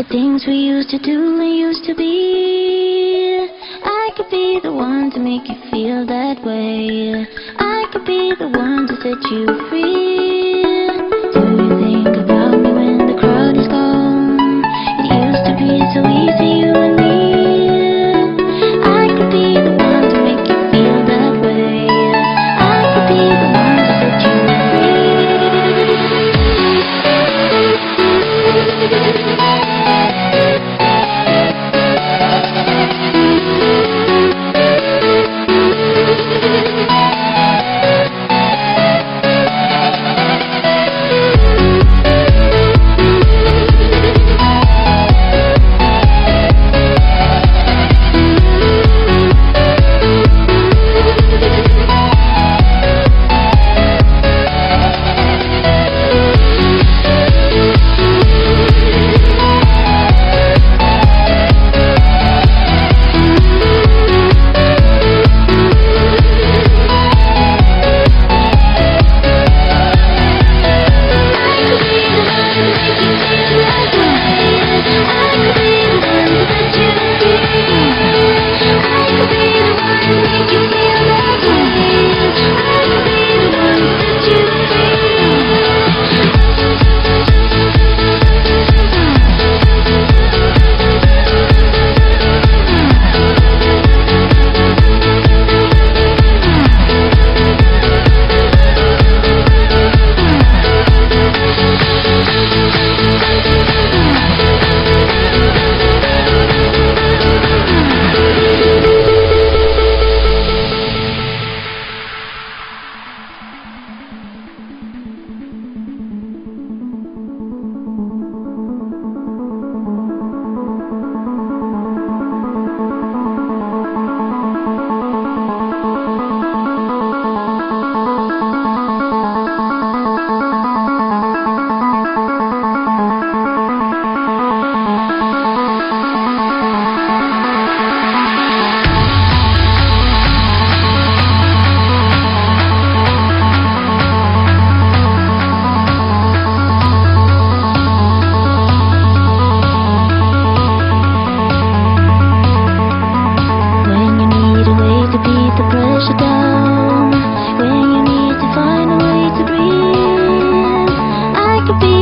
things we used to do and used to be. I could be the one to make you feel that way. I could be the one to set you free. Do you think about me when the crowd is gone? It used to be so easy, you and me. I could be the one to make you feel that way. I could be the one to set you free. Down when you need to find a way to breathe. I could be